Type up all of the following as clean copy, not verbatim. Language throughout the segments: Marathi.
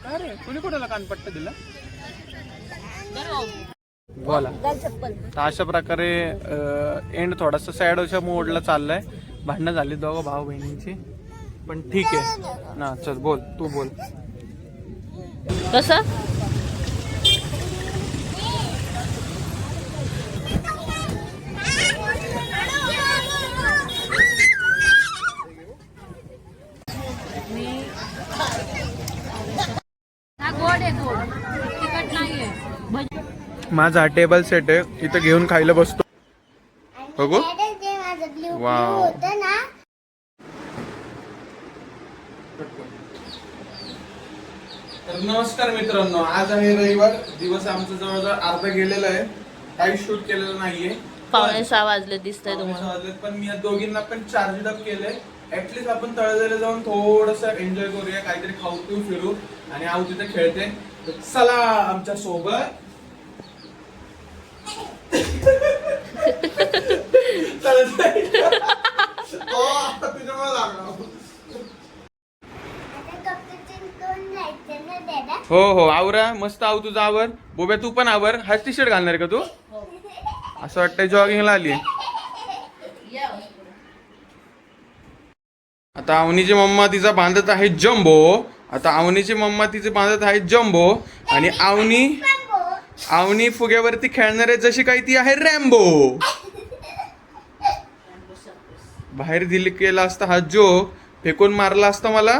अरे कुणी कोणाला कानपट्टा दिला बोला. तर अशा प्रकारे एंड थोडासा सॅड अशा मोडला चाललाय. भांडणं झाली दोघं भाऊ बहिणींची, पण ठीक आहे ना. चल बोल, तू बोल. कसं माझा टेबल सेट आहे, इथं घेऊन खायला बसतो. बघू. वाव. तर नमस्कार मित्रांनो, आज आहे रविवार. दिवस आमचा जवळजवळ अर्धा गेलेला आहे. काही शूट केलेलं नाहीये. 5:45 वाजले दिसतंय तुम्हाला. पण मी या दोघींना पण चार्ज अप केलंय. ऍटलीस्ट आपण तळजाला जाऊन थोडस एन्जॉय करूया, काहीतरी खाऊ पिऊ फिरू. आणि आऊ तिथे खेळते. चला आमच्या सोबत. हो हो आवरा मस्त. आव तुझा आवर. बोब्या तू पण आवर. हाच टी शर्ट घालणार का तू? असं वाटतंय जॉगिंगला आली. आता अवनीची मम्मा तिचा बांधत आहे जम्बो. आता अवनीची मम्मा तिचे बांधत आहे जम्बो. आणि अवनी फुग्यावरती खेळणार आहे जशी काही ती आहे रॅम्बो. बाहेर दिली केला असता हा जो फेकून मारला असता मला.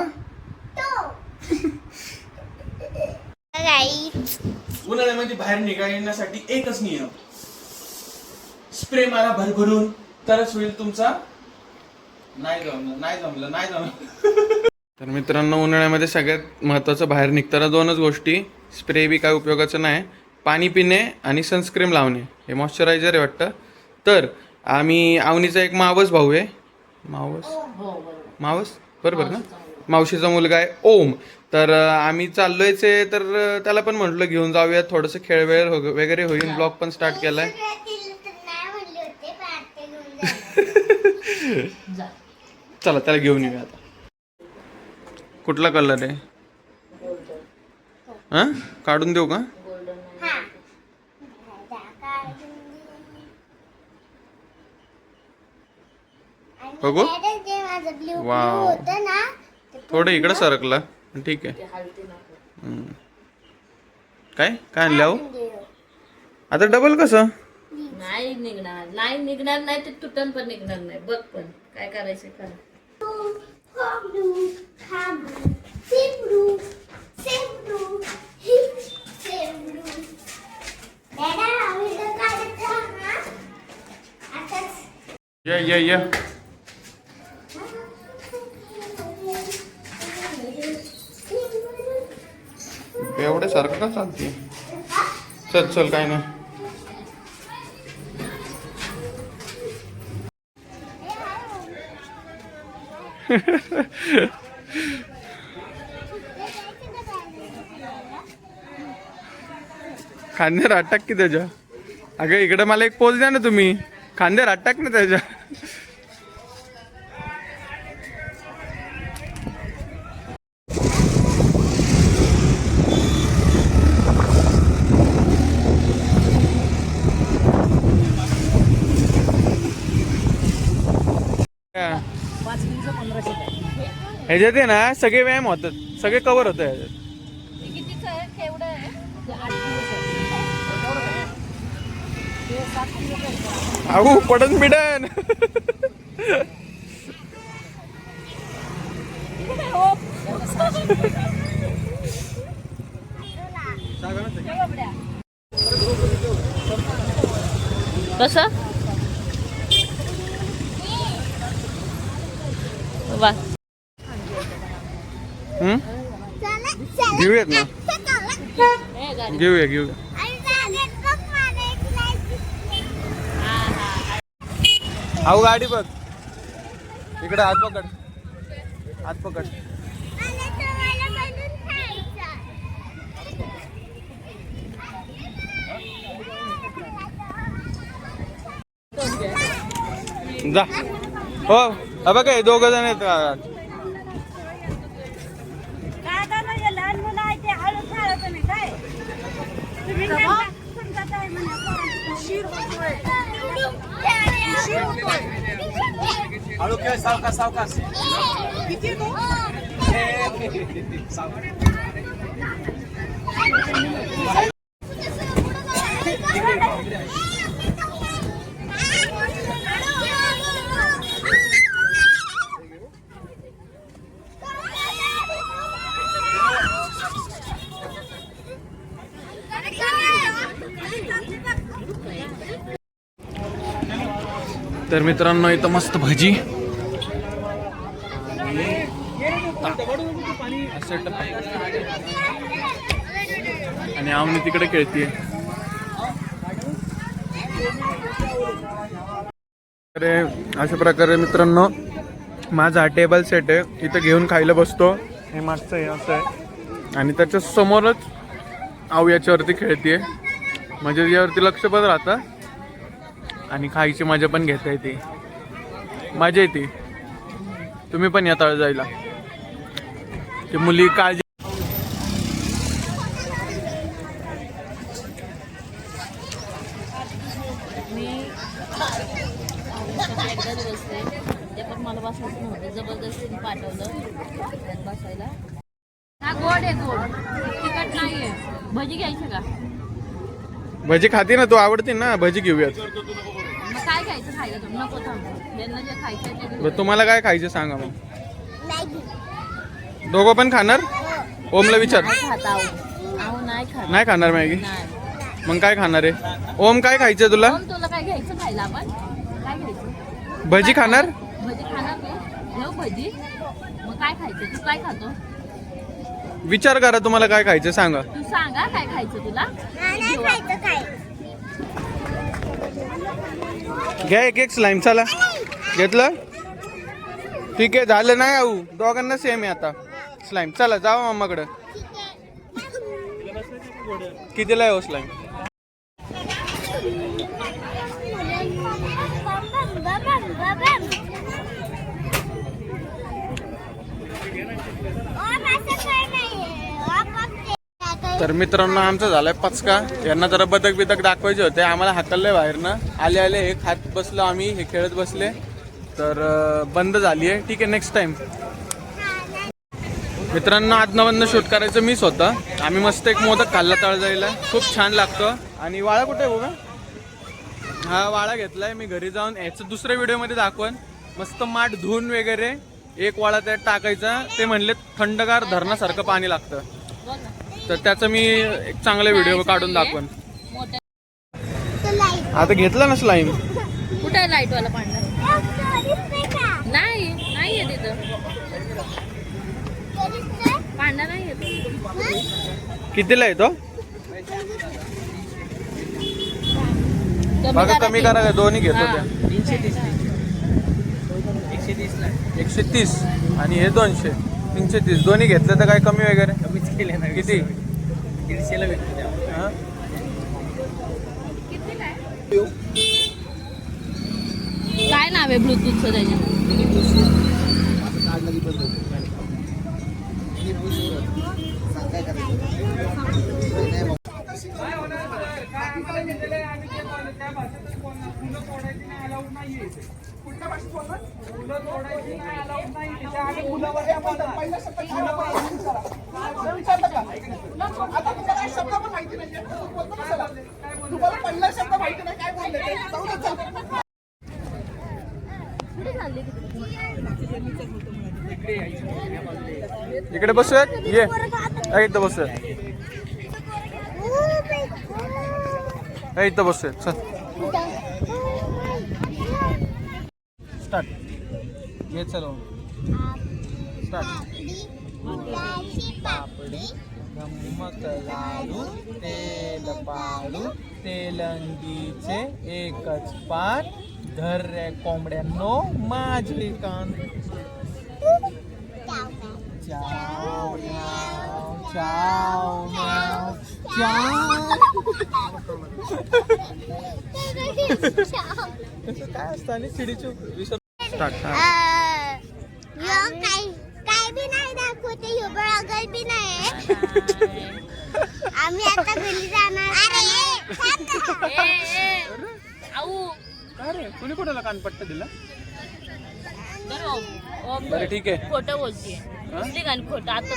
उन्हाळ्यामध्ये बाहेर निघण्यासाठी एकच नियम, स्प्रे मारा भरभरून, तरच होईल तुमचा. नाही जमलं. तर मित्रांनो, उन्हाळ्यामध्ये सगळ्यात महत्वाचं बाहेर निघताना दोनच गोष्टी. स्प्रे बी काय उपयोगाचं नाही. पाणी पिणे आणि सनस्क्रीन लावणे. हे मॉइश्चरायझर आहे वाटतं. तर आम्ही आवनीचा एक मावस भाऊ आहे. मावस बरोबर ना? मावशीचा मुलगा आहे ओम. तर आम्ही चाललोयच आहे. तर त्याला पण म्हटलं घेऊन जाऊया, थोडंसं खेळवेळ वगैरे होईल. ब्लॉग पण स्टार्ट केलाय. चला त्याला घेऊन येऊया आता. कुठला कलर आहे? हा काढून देऊ का? बघू. वाव, थोडं इकडं सरकला. ठीक आहे. काय काय आणल्या? आता डबल कसं? नाही निघणार नाही ते तुटन पण निघणार नाही. बघ पण काय करायचं का. या एवढे सारखं का चालते? चल काय नाही. खांद्यावर हात टाक की त्याच्या. अगं इकडे मला एक पोज द्या ना तुम्ही. खांद्यावर हात टाक ना त्याच्या. ह्याच्यात आहे ना सगळे व्यायाम होतात, सगळे कव्हर होत ह्याच्यात. अहो पडन बिडन. कसं वा घेऊयात ना. घेऊया. अहो गाडी बघ इकडे. हात पकड. जा. हो बघा हे दोघ जण आहेत. हळू खेळ, सावकाश सावकाश. तर मित्रांनो इथं मस्त भजी आणि आवनी तिकडे खेळतीये. अशा प्रकारे मित्रांनो माझा हा टेबल सेट आहे. इथं घेऊन खायला बसतो. हे मागचं आहे असं आहे आणि त्याच्या समोरच आऊ याच्यावरती खेळतीये. म्हणजे यावरती लक्ष पण राहतं आणि खायची मजा पण घेता येते. मजा येते. तुम्ही पण या तळ जायला. ते मुली काळजी. मी एकदाच बसले, ते पण मला बसायचं नव्हतं, जबरदस्तीने पाठवलं बसायला. हा गोड आहे, गोड तिखट नाहीये. भजी घ्यायची का? भजी खाते ना तू, आवडते ना भजी घेऊयात. मग काय घ्यायचं खायला? तुम्ही नको थांबा, यांना जे खायचं ते घेऊ. तुम्हाला काय खायचं सांगा मग. दोघं पण खाणार? ओमला विचार. नाही खात. नाही खाणार मॅगी? नाही. मग काय खाणार आहे? ओम काय खायचं तुला? ओम, तुला काय घ्यायचं खायला? आपण काय घ्यायचं? भजी खाणार? भजी खाणार तू? घेऊ भजी. मग काय खायचं? तू काय खातो? विचार करा तुम्हाला काय खायचं सांगा. तू सांगा काय खायचं तुला. घ्या एक एक स्लाइम. चला घेतलं? ठीक आहे, झालं नाही आऊ. दोघांना सेम आहे आता स्लाइम. चला जाऊ मम्माकडं. कितीला आहे हो स्लाइम? तर मित्रांनो आमचा झालाय पचका. यांना जरा बदक बिदक दाखवायचे होते. आम्हाला हाकलले बाहेरनं. आले आले हे खात बसलो आम्ही, हे खेळत बसले. तर बंद झाली आहे. ठीक आहे, नेक्स्ट टाइम. मित्रांनो आदनावरनं शूट करायचं मीच होतं. आम्ही मस्त एक मोदक खाल्ला तळजाईला, खूप छान लागतो. आणि वाळा कुठे आहे बघा? हा वाळा घेतलाय मी घरी जाऊन. याचं दुसऱ्या व्हिडिओमध्ये दाखवन. मस्त माठ धुवून वगैरे एक वाळा त्यात टाकायचा. ते म्हणले थंडगार धरणासारखं पाणी लागतं. तर त्याचं मी एक चांगला व्हिडिओ काढून दाखवन. आता घेतला ना स्लाईम. कुठे आहे लाईट वाला पांढरा? नाही नाहीये तिथं पांढरा नाहीये. कितीला आहे तो? बघा कमी करा का? दोन्ही घेतो त्या. 130 आणि हे 200. 330 दोन्ही घेतलं तर काय कमी वगैरे? कमीच केले ना. किती? 150ला भेटतो. काय नाव आहे ब्लूटूथचं त्याच्या? इकडे बसूयात. ये इथं बसूयात. इथं बसूयात. चल स्टार्ट. ये चलो स्टार्ट. पापडी गम्मत लाडू तेल पाडू तेलंगीचे एकच पान धर रे कोंबड्यांनो माझे कान. चाव म्याव चाव म्याव चाव. काय असतं आणि चिडीचूप विसर. स्टार्ट. काय बी नाही दाखवते. बी नाही आम्ही आता घरी जाणार. आऊ काय रे कोणी कोणाला कानपट्टा दिला बरं बरं ठीक आहे खोटं बोलतीये हा? खोटं आता